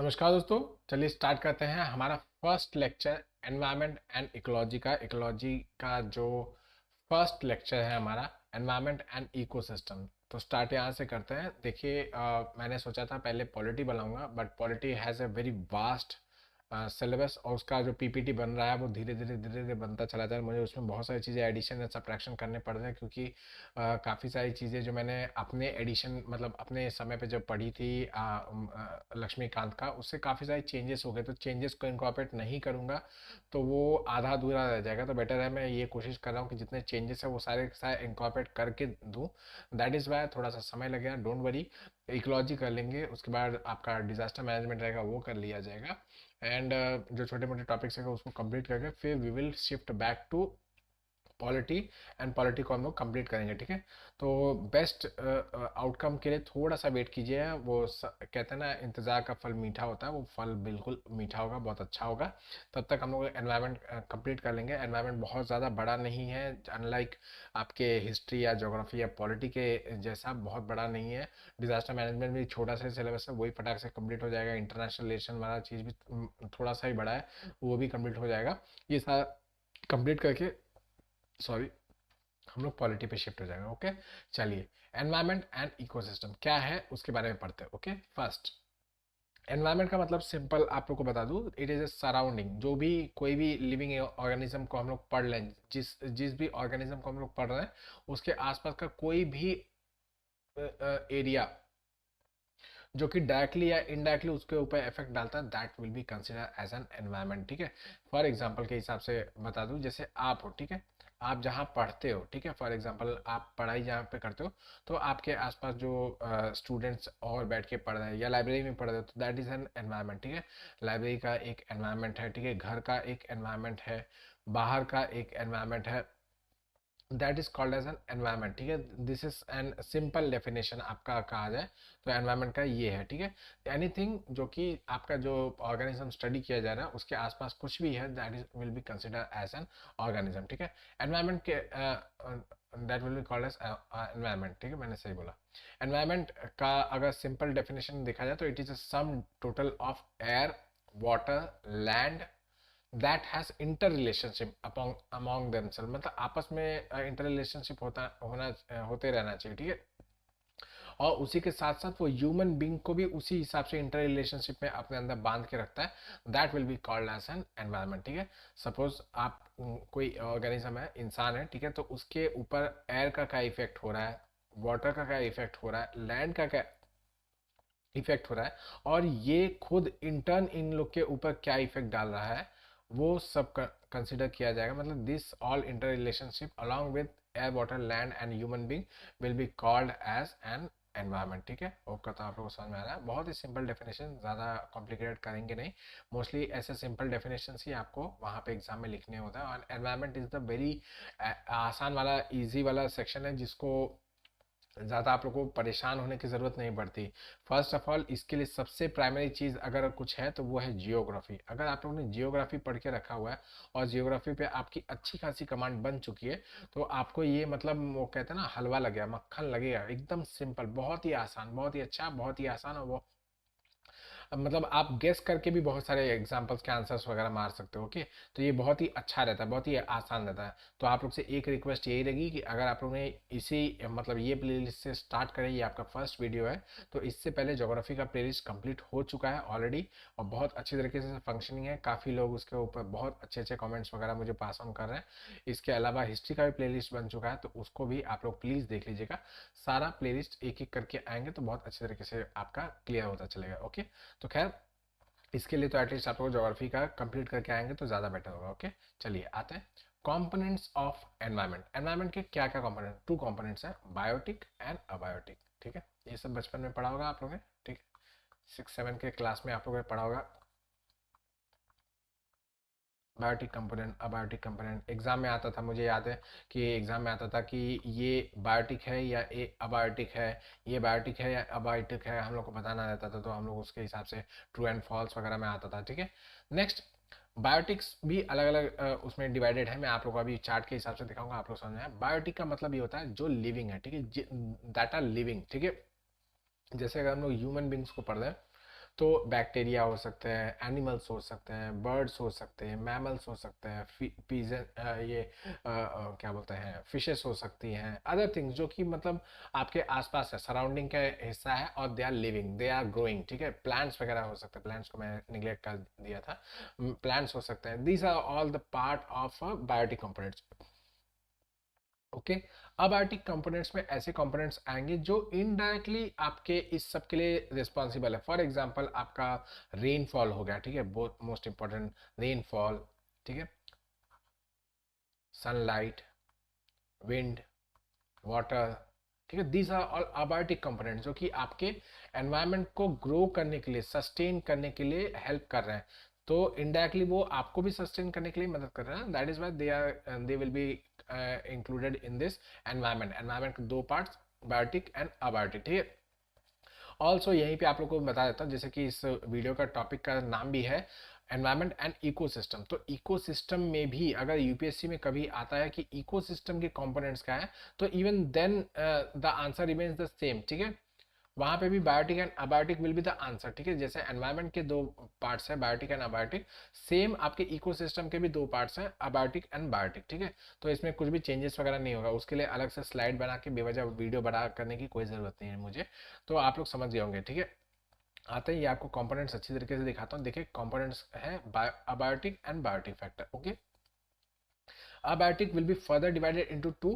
नमस्कार दोस्तों। चलिए स्टार्ट करते हैं हमारा first lecture environment and ecology का जो फर्स्ट लेक्चर है हमारा एनवायरनमेंट एंड इकोसिस्टम। तो स्टार्ट यहाँ से करते हैं। देखिए मैंने सोचा था पहले पॉलिटी बनाऊंगा, but polity has a very vast syllabus, और उसका जो पीपीटी बन रहा है वो धीरे धीरे बनता चला जाए। मुझे उसमें बहुत सारी चीज़ें एडिशन या सब्ट्रैक्शन करने पड़ रहे हैं, क्योंकि काफ़ी सारी चीज़ें जो मैंने अपने एडिशन मतलब अपने समय पे जब पढ़ी थी लक्ष्मीकांत का, उससे काफ़ी सारे चेंजेस हो गए। तो चेंजेस को इनकॉर्पोरेट नहीं करूँगा तो वो आधा अधूरा रह जाएगा। तो बेटर है मैं ये कोशिश कर रहा हूँ कि जितने चेंजेस है वो सारे के सारे इनकॉर्पोरेट करके दूँ। दैट इज़ वाई थोड़ा सा समय लगेगा, डोंट वरी। इकोलॉजी कर लेंगे, उसके बाद आपका डिजास्टर मैनेजमेंट रहेगा, वो कर लिया जाएगा। एंड जो छोटे मोटे टॉपिक्स है उसको कंप्लीट करके फिर we will shift back to polity. And polity को हम लोग कंप्लीट करेंगे, ठीक है। तो बेस्ट आउटकम के लिए थोड़ा सा वेट कीजिए। कहते हैं ना, इंतज़ार का फल मीठा होता है, वो फल बिल्कुल मीठा होगा, बहुत अच्छा होगा। तब तक हम लोग एनवायरनमेंट कंप्लीट कर लेंगे। एनवायरनमेंट बहुत ज़्यादा बड़ा नहीं है, अनलाइक आपके हिस्ट्री या ज्योग्राफी या पॉलिटी के जैसा बहुत बड़ा नहीं है। डिजास्टर मैनेजमेंट भी छोटा सा सिलेबस है, वही फटाक से कंप्लीट हो जाएगा। इंटरनेशनल रिलेशन वाला चीज़ भी थोड़ा सा ही बड़ा है, वो भी कंप्लीट हो जाएगा। ये सारा कंप्लीट करके, सॉरी, हम लोग पॉलिटी पे शिफ्ट हो जाएंगे। ओके, चलिए। एनवायरनमेंट एंड इकोसिस्टम क्या है उसके बारे में पढ़ते हैं। ओके, फर्स्ट, एनवायरनमेंट का मतलब सिंपल आप लोग को बता दूं, इट इज ए सराउंडिंग। जो भी कोई भी लिविंग ऑर्गेनिज्म को हम लोग पढ़ लें, जिस जिस भी ऑर्गेनिज्म को हम लोग पढ़ रहे हैं, उसके आसपास का कोई भी एरिया जो कि डायरेक्टली या इनडायरेक्टली उसके ऊपर इफेक्ट डालता है, that will be consider as an environment, ठीक है। फॉर एग्जांपल के हिसाब से बता दूं, जैसे आप हो, ठीक है, आप जहाँ पढ़ते हो, ठीक है, फॉर एग्जांपल आप पढ़ाई जहाँ पे करते हो, तो आपके आसपास जो स्टूडेंट्स और बैठ के पढ़ रहे हैं या लाइब्रेरी में पढ़ रहे हो, तो दैट इज एन एनवायरनमेंट, ठीक है। लाइब्रेरी का एक एनवायरनमेंट है, ठीक है, घर का एक एनवायरनमेंट है, बाहर का एक एनवायरनमेंट है, that is called as an environment, ठीक है। This is an simple definition आपका कहा जाए तो एनवायरनमेंट का ये है, ठीक है। एनीथिंग जो कि आपका जो ऑर्गेनिज्म स्टडी किया जा रहा है उसके आसपास कुछ भी है, that is will be consider as an organism, ठीक है। एनवायरनमेंट के that will be called as environment, ठीक है, मैंने सही बोला। एनवायरनमेंट का अगर सिंपल डेफिनेशन देखा जाए तो it is a sum total of air, water, land that has inter relationship upon among themself. मतलब आपस में इंटर रिलेशनशिप होते रहना चाहिए, ठीक है। और उसी के साथ साथ वो ह्यूमन बींग को भी उसी हिसाब से इंटर रिलेशनशिप में अपने अंदर बांध के रखता है, that will be called as an environment, ठीक है। सपोज आप कोई ऑर्गेनिज्म है, इंसान है, ठीक है, तो उसके ऊपर एयर का क्या इफेक्ट हो रहा है, वाटर का क्या इफेक्ट हो रहा है, लैंड का क्या इफेक्ट हो रहा है, और ये खुद इंटर्न इन लोग के ऊपर क्या इफेक्ट डाल रहा है, वो सब कंसिडर किया जाएगा। मतलब this all inter relationship along with air, water, land and human being will be called as an environment, ठीक है। ओके, तो आप लोगों को समझ में आ रहा है। बहुत ही सिंपल डेफिनेशन, ज़्यादा कॉम्प्लिकेटेड करेंगे नहीं। मोस्टली ऐसे सिंपल डेफिनेशन ही आपको वहाँ पे एग्जाम में लिखने होता है। और एनवायरनमेंट इज़ द वेरी आसान वाला, इजी वाला सेक्शन है, जिसको ज़्यादा आप लोगों को परेशान होने की ज़रूरत नहीं पड़ती। फर्स्ट ऑफ ऑल, इसके लिए सबसे प्राइमरी चीज़ अगर कुछ है तो वो है जियोग्राफी। अगर आप लोगों ने जियोग्राफी पढ़ के रखा हुआ है और जियोग्राफी पे आपकी अच्छी खासी कमांड बन चुकी है, तो आपको ये मतलब वो कहते हैं ना, हलवा लग गया, मक्खन लगेगा, एकदम सिंपल, बहुत ही आसान, बहुत ही अच्छा, बहुत ही आसान। और वो मतलब आप गेस करके भी बहुत सारे एग्जांपल्स के आंसर्स वगैरह मार सकते हो। ओके, तो ये बहुत ही अच्छा रहता है, बहुत ही आसान रहता है। तो आप लोग से एक रिक्वेस्ट यही रहेगी कि अगर आप लोग ने इसी मतलब ये प्लेलिस्ट से स्टार्ट करें, ये आपका फर्स्ट वीडियो है, तो इससे पहले ज्योग्राफी का प्लेलिस्ट कंप्लीट हो चुका है ऑलरेडी, और बहुत अच्छी तरीके से फंक्शनिंग है। काफ़ी लोग उसके ऊपर बहुत अच्छे अच्छे कमेंट्स वगैरह मुझे पास ऑन कर रहे हैं। इसके अलावा हिस्ट्री का भी प्लेलिस्ट बन चुका है, तो उसको भी आप लोग प्लीज़ देख लीजिएगा। सारा प्लेलिस्ट एक एक करके आएंगे तो बहुत अच्छे तरीके से आपका क्लियर होता चलेगा। ओके, तो खैर, इसके लिए तो एटलीस्ट आप लोग ज्योग्राफी का कंप्लीट करके आएंगे तो ज़्यादा बेटर होगा। ओके, चलिए आते हैं कंपोनेंट्स ऑफ एनवायरनमेंट। एनवायरनमेंट के क्या क्या कंपोनेंट, टू कंपोनेंट्स हैं, बायोटिक एंड अबायोटिक, ठीक है। ये सब बचपन में पढ़ा होगा आप लोगों ने, ठीक है, 6 7 के क्लास में आप लोगों ने पढ़ा होगा। Biotic component, abiotic component exam में आता था, मुझे याद है कि एग्जाम में आता था कि ये बायोटिक है या ये अबायोटिक है, ये बायोटिक है या अबायोटिक है, हम लोग को बताना रहता था, तो हम लोग उसके हिसाब से ट्रू एंड फॉल्स वगैरह में आता था, ठीक है। नेक्स्ट, बायोटिक्स भी अलग अलग उसमें डिवाइडेड है। मैं आप लोग को अभी चार्ट के हिसाब से दिखाऊंगा, आप लोग समझ में आए। बायोटिक का मतलब ये होता है जो लिविंग है, ठीक है, दैट आर लिविंग, ठीक है। जैसे अगर हम लोग ह्यूमन बींग्स को पढ़ रहे हैं, तो बैक्टीरिया हो सकते हैं, एनिमल्स हो सकते हैं, बर्ड्स हो सकते हैं, मैमल्स हो सकते हैं, पीजन ये क्या बोलते हैं, फिशेस हो सकती हैं, अदर थिंग्स जो कि मतलब आपके आसपास है, सराउंडिंग का हिस्सा है और they are living, they are growing, ठीक है। प्लांट्स वगैरह हो सकते हैं, प्लांट्स को मैं निगलेक्ट कर दिया था, प्लांट्स हो सकते हैं। These are all the part of biotic components. Okay, abiotic components में ऐसे कंपोनेंट्स आएंगे जो इनडायरेक्टली आपके इस सब के लिए रिस्पॉन्सिबल है। फॉर एग्जांपल आपका रेनफॉल हो गया, ठीक है, बहुत मोस्ट इंपॉर्टेंट, रेनफॉल, ठीक है, सनलाइट, विंड, वाटर, ठीक है, these are all abiotic components जो कि आपके एनवायरनमेंट को ग्रो करने के लिए, सस्टेन करने के लिए हेल्प कर रहे हैं। तो इनडायरेक्टली वो आपको भी सस्टेन करने के लिए मदद कर रहे हैं। That is why they will be included in this environment. Environment के दो पार्ट्स, बायोटिक एंड अबायोटिक, ठीक है। ऑल्सो यहीं पे आप लोग को बता देता हूँ, जैसे कि इस वीडियो का टॉपिक का नाम भी है एनवायरनमेंट एंड इकोसिस्टम। तो इकोसिस्टम में भी अगर यूपीएससी में कभी आता है कि इकोसिस्टम के कंपोनेंट्स क्या है, तो even then the answer remains the same, ठीक है। वहां पे भी biotic and abiotic will be the answer, ठीक है। जैसे एनवायरनमेंट के दो पार्ट्स है, बायोटिक एंड अबायोटिक, सेम आपके इकोसिस्टम के भी दो पार्ट्स हैं, अबायोटिक एंड बायोटिक, ठीक है। तो इसमें कुछ भी चेंजेस वगैरह नहीं होगा, उसके लिए अलग से स्लाइड बना के बेवजह वीडियो बड़ा करने की कोई जरूरत नहीं है मुझे। तो आप लोग समझ गए होंगे, ठीक है। आते ही आपको कंपोनेंट्स अच्छी तरीके से दिखाता हूँ। देखिए कंपोनेंट्स है abiotic and biotic factor, okay. Abiotic will be further divided into two,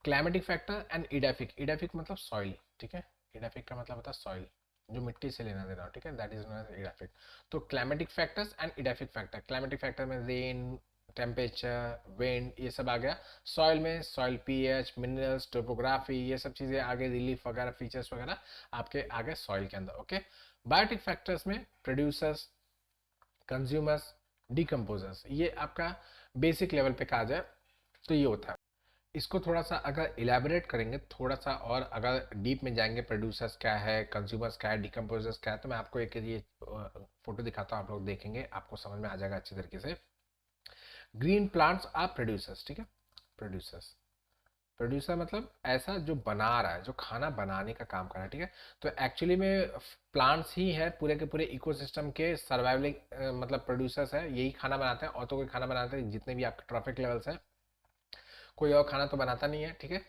climatic factor and edaphic. Edaphic मतलब सॉइल, ठीक है, इडाफिक का मतलब होता है सॉइल, जो मिट्टी से लेना देना हो, ठीक है, that is known as edaphic. तो climatic factors and edaphic factor, climatic factor में रेन, टेम्परेचर, विंड, ये सब आ गया। सॉइल में सॉइल पीएच, मिनरल्स, टोपोग्राफी, ये सब चीजें आगे, रिलीफ वगैरह, फीचर्स वगैरह आपके आगे सॉइल के अंदर, ओके। बायोटिक फैक्टर्स में प्रोड्यूसर्स, कंज्यूमर्स, डिकम्पोजर्स, ये आपका बेसिक लेवल पे कहा जाए तो ये होता है। इसको थोड़ा सा अगर इलेबोरेट करेंगे, थोड़ा सा और अगर डीप में जाएंगे, प्रोड्यूसर्स क्या है, कंज्यूमर्स क्या है, डिकम्पोजर्स क्या है, तो मैं आपको एक ये फोटो दिखाता हूँ, आप लोग देखेंगे, आपको समझ में आ जाएगा अच्छी तरीके से। ग्रीन प्लांट्स आर प्रोड्यूसर्स, ठीक है, प्रोड्यूसर्स, प्रोड्यूसर मतलब ऐसा जो बना रहा है, जो खाना बनाने का काम कर रहा है, ठीक है। तो एक्चुअली में प्लांट्स ही है पूरे के पूरे इकोसिस्टम के सर्वाइवलिंग मतलब प्रोड्यूसर्स है, यही खाना बनाते हैं, और तो कोई खाना बनाते हैं, जितने भी आपके ट्रॉफिक लेवल्स हैं, कोई और खाना तो बनाता नहीं है, ठीक है।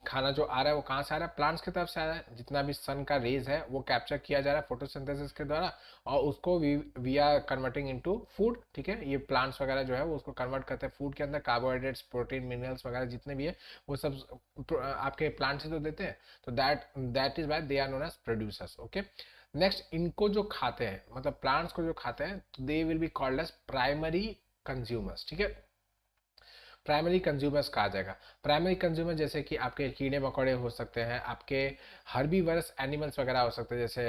खाना जो आ रहा है वो कहाँ से आ रहा है, प्लांट्स की तरफ से आ रहा है। जितना भी सन का रेज है वो कैप्चर किया जा रहा है फोटोसिंथेसिस के द्वारा, और उसको we are converting into food, ठीक है। ये प्लांट्स वगैरह जो है वो उसको कन्वर्ट करते हैं फूड के अंदर, कार्बोहाइड्रेट्स, प्रोटीन, मिनरल्स वगैरह जितने भी है वो सब आपके प्लांट्स ही तो देते हैं। तो that is why they are known as producers, okay. Next, इनको जो खाते हैं, मतलब प्लांट्स को जो खाते हैं, they will be called as primary consumers, ठीक है। प्राइमरी कंज्यूमर्स कहा जाएगा। प्राइमरी कंज्यूमर जैसे कि आपके कीड़े मकोड़े हो सकते हैं, आपके हर्बीवरस एनिमल्स वगैरह हो सकते हैं, जैसे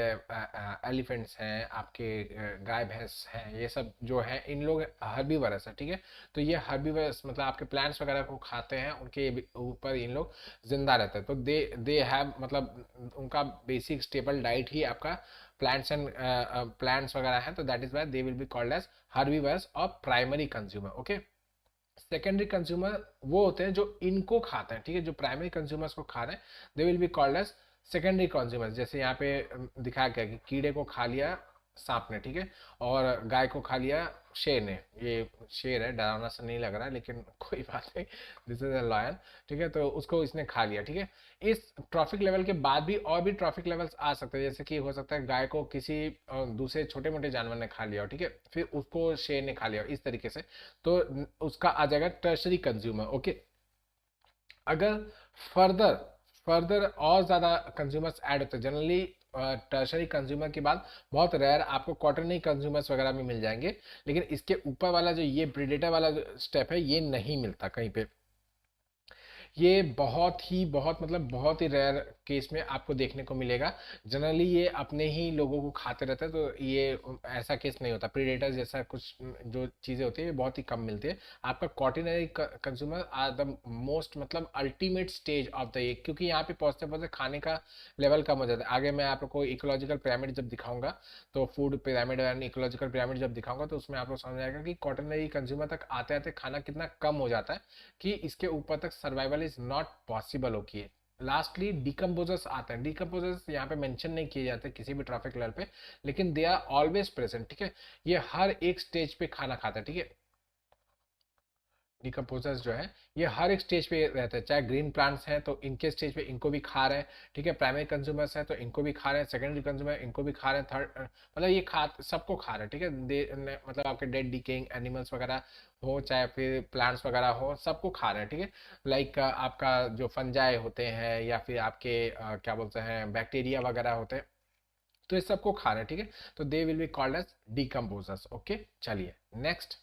एलिफेंट्स हैं, आपके गाय भैंस हैं, ये सब जो हैं इन लोग हर्बीवरस है, ठीक है। तो ये हर्बीवरस मतलब आपके प्लांट्स वगैरह को खाते हैं, उनके ऊपर इन लोग जिंदा रहते हैं। तो दे हैव मतलब उनका बेसिक स्टेबल डाइट ही आपका प्लांट्स एंड प्लांट्स वगैरह है। तो that is why they will be called as herbivorous और primary consumer, okay. Secondary consumer वो होते हैं जो इनको खाते हैं, ठीक है, जो प्राइमरी कंज्यूमर्स को खा रहे हैं, they will be called as secondary consumers. जैसे यहाँ पे दिखाया गया कि कीड़े को खा लिया सांप ने, ठीक है, और गाय को खा लिया शेर ने। ये शेर है, डरावना सा नहीं लग रहा है, लेकिन कोई बात नहीं, दिस इज अ लायन, ठीक है। तो उसको इसने खा लिया, ठीक है। इस ट्रॉफिक लेवल के बाद भी और भी ट्रॉफिक लेवल्स आ सकते हैं, जैसे कि हो सकता है गाय को किसी दूसरे छोटे मोटे जानवर ने खा लिया हो, ठीक है, फिर उसको शेर ने खा लिया हो, इस तरीके से। तो उसका आ जाएगा टर्शरी कंज्यूमर, ओके। अगर फर्दर फर्दर और ज़्यादा कंज्यूमर्स ऐड होते हैं, जनरली टर्शरी कंज्यूमर के बाद बहुत रेयर आपको क्वार्टरनरी कंज्यूमर्स वगैरह में मिल जाएंगे, लेकिन इसके ऊपर वाला जो ये प्रीडेटर वाला स्टेप है ये नहीं मिलता कहीं पे। ये बहुत मतलब बहुत ही रेयर केस में आपको देखने को मिलेगा। जनरली ये अपने ही लोगों को खाते रहते हैं, तो ये ऐसा केस नहीं होता। प्रीडेटर जैसा कुछ जो चीज़ें होती है ये बहुत ही कम मिलती है। आपका कॉर्टिनरी कंज्यूमर आर द मोस्ट मतलब अल्टीमेट स्टेज ऑफ द ये, क्योंकि यहाँ पे पहुंचते पहुंचते खाने का लेवल कम हो जाता है। आगे मैं आप लोग को इकोलॉजिकल पिरामिड जब दिखाऊंगा, तो food pyramid and ecological pyramid जब दिखाऊंगा, तो उसमें आप लोग समझ आएगा कि कॉर्टिनरी कंज्यूमर तक आते आते खाना कितना कम हो जाता है, कि इसके ऊपर तक सर्वाइवल इज नॉट पॉसिबल हो, की लास्टली डिकम्पोजर्स आते हैं। डिकम्पोजर्स यहाँ पे मेंशन नहीं किए जाते किसी भी ट्रैफिक लेवल पे, लेकिन दे आर ऑलवेज प्रेजेंट, ठीक है। ये हर एक स्टेज पे खाना खाते हैं, ठीक है। डिकम्पोजर्स जो है ये हर एक स्टेज पे रहते हैं, चाहे ग्रीन प्लांट्स हैं तो इनके स्टेज पे इनको भी खा रहे हैं, ठीक है। प्राइमरी कंज्यूमर्स हैं तो इनको भी खा रहे हैं, सेकेंडरी कंज्यूमर इनको भी खा रहे हैं, थर्ड मतलब ये खा सबको खा रहे हैं, ठीक है। मतलब आपके डेड डिकेइंग एनिमल्स वगैरह हो, चाहे फिर प्लांट्स वगैरह हो, सबको खा रहे हैं, ठीक है। लाइक आपका जो फंजाई होते हैं या फिर आपके क्या बोलते हैं बैक्टीरिया वगैरह होते हैं, तो ये सबको खा रहे हैं, ठीक है। तो they will be called as decomposers. Okay, चलिए नेक्स्ट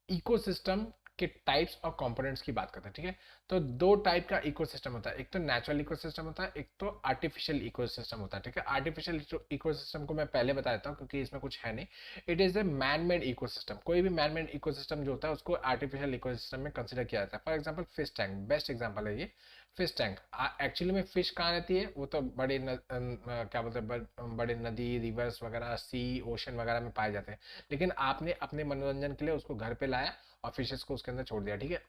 इकोसिस्टम के टाइप्स और कंपोनेंट्स की बात करते हैं, ठीक है। तो दो टाइप का इकोसिस्टम होता है, एक तो नेचुरल इकोसिस्टम होता है, एक तो आर्टिफिशियल इकोसिस्टम होता है, ठीक है। आर्टिफिशियल इकोसिस्टम को मैं पहले बता देता हूँ क्योंकि इसमें कुछ है नहीं। It is a man made ecosystem. कोई भी मैन मेड इकोसिस्टम जो होता है उसको आर्टिफिशियल इकोसिस्टम में कंसिडर किया जाता है। For example fish tank best example है ये। फिश टैंक एक्चुअली में फिश कहाँ रहती है, वो तो बड़े क्या बोलते हैं बड़े नदी रिवर्स वगैरह सी ओशन वगैरह में पाए जाते हैं, लेकिन आपने अपने मनोरंजन के लिए उसको घर पे लाया और फिशेस को उसके अंदर छोड़ दिया, ठीक है।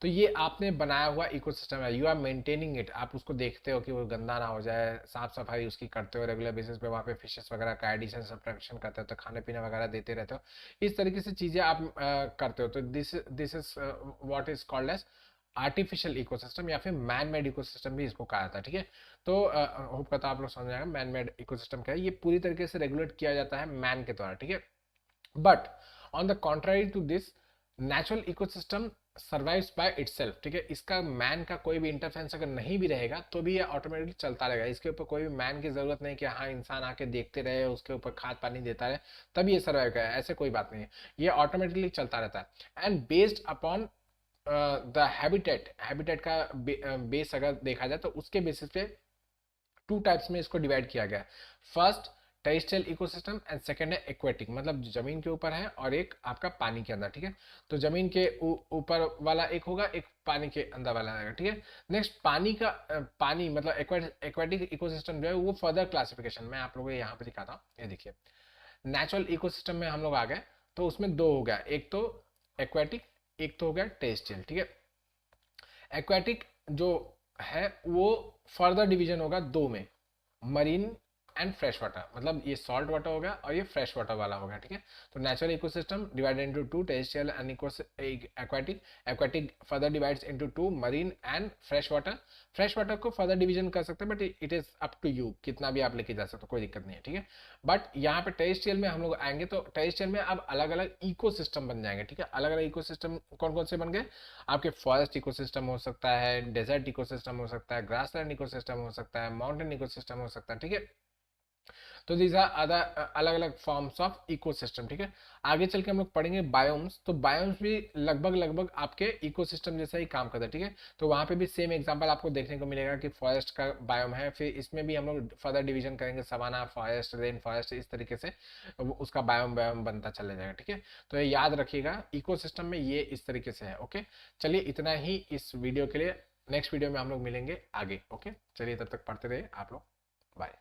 तो ये आपने बनाया हुआ इकोसिस्टम है, यू आर मेंटेनिंग इट। आप उसको देखते हो कि वो गंदा ना हो जाए, साफ सफाई उसकी करते हो रेगुलर बेसिस पे, वहाँ पे फिशेस वगैरह का एडिशन सब्ट्रैक्शन करते हो, तो खाने पीने वगैरह देते रहते हो, इस तरीके से चीजें आप करते हो। तो this is what is called as artificial ecosystem या फिर मैन मेड इकोसिस्टम भी इसको कहा जाता है, ठीक है। तो होप करता आप लोग समझ आएगा मैन मेड इकोसिस्टम क्या है। ये पूरी तरीके से रेगुलेट किया जाता है मैन के द्वारा, ठीक है। But on the contrary to this natural ecosystem survives by itself, ठीक है। इसका मैन का कोई भी इंटरफेरेंस अगर नहीं भी रहेगा तो भी ये ऑटोमेटिकली चलता रहेगा। इसके ऊपर कोई भी मैन की जरूरत नहीं कि हाँ इंसान आके देखते रहे, उसके ऊपर खाद पानी देता रहे तभी ये सर्वाइव करे, ऐसे कोई बात नहीं है। ये ऑटोमेटिकली चलता रहता है and based upon the habitat का बेस अगर देखा जाए तो उसके बेसिस पे टू टाइप्स में इसको डिवाइड किया गया है। First terrestrial ecosystem and second है एक्वेटिक, मतलब जमीन के ऊपर है और एक आपका पानी के अंदर, ठीक है। तो जमीन के ऊपर वाला एक होगा, एक पानी के अंदर वाला रहेगा, ठीक है। नेक्स्ट पानी का पानी मतलब एक्वेटिक इकोसिस्टम जो है वो फर्दर क्लासिफिकेशन मैं आप लोगों को यहाँ पे दिखाता हूँ। ये देखिए नेचुरल इकोसिस्टम में हम लोग आ गए तो उसमें दो हो गया, एक तो एक्वेटिक, एक तो हो गया टेरेस्ट्रियल, ठीक है। एक्वेटिक जो है वो फर्दर डिवीजन होगा दो में, मरीन एंड फ्रेश वाटर, मतलब ये सॉल्ट वाटर हो गया और ये फ्रेश वाटर वाला हो गया, ठीक है। तो natural ecosystem divided into two, terrestrial and aquatic. Aquatic further divides into two, marine and fresh water. Fresh water को फर्दर डिवीजन कर सकते हैं but it is up to you, कितना भी आप लेके जा सकते हो, कोई दिक्कत नहीं है, ठीक है। बट यहाँ पे टेरेस्ट्रियल में हम लोग आएंगे तो टेरेस्ट्रियल में अब अलग अलग इकोसिस्टम बन जाएंगे, ठीक है। अलग अलग इकोसिस्टम कौन कौन से बन गए, आपके फॉरेस्ट इकोसिस्टम हो सकता है, डेजर्ट इकोसिस्टम हो सकता है, ग्रासलैंड इकोसिस्टम हो सकता है, माउंटेन इकोसिस्टम हो सकता है, ठीक है। तो दीज आर अदर अलग अलग फॉर्म्स ऑफ इकोसिस्टम, ठीक है। आगे चल के हम लोग पढ़ेंगे बायोम्स। तो बायोम्स भी लगभग लगभग आपके इकोसिस्टम जैसा ही काम करता है, ठीक है। तो वहां पे भी सेम एग्जांपल आपको देखने को मिलेगा कि फॉरेस्ट का बायोम है, फिर इसमें भी हम लोग फर्दर डिवीजन करेंगे, सवाना फॉरेस्ट, रेन फॉरेस्ट, इस तरीके से उसका बायोम बायोम बनता चला जाएगा, ठीक है। तो ये याद रखिएगा इकोसिस्टम में ये इस तरीके से है। ओके, चलिए इतना ही इस वीडियो के लिए। नेक्स्ट वीडियो में हम लोग मिलेंगे आगे। ओके, चलिए तब तक पढ़ते रहिए आप लोग। बाय।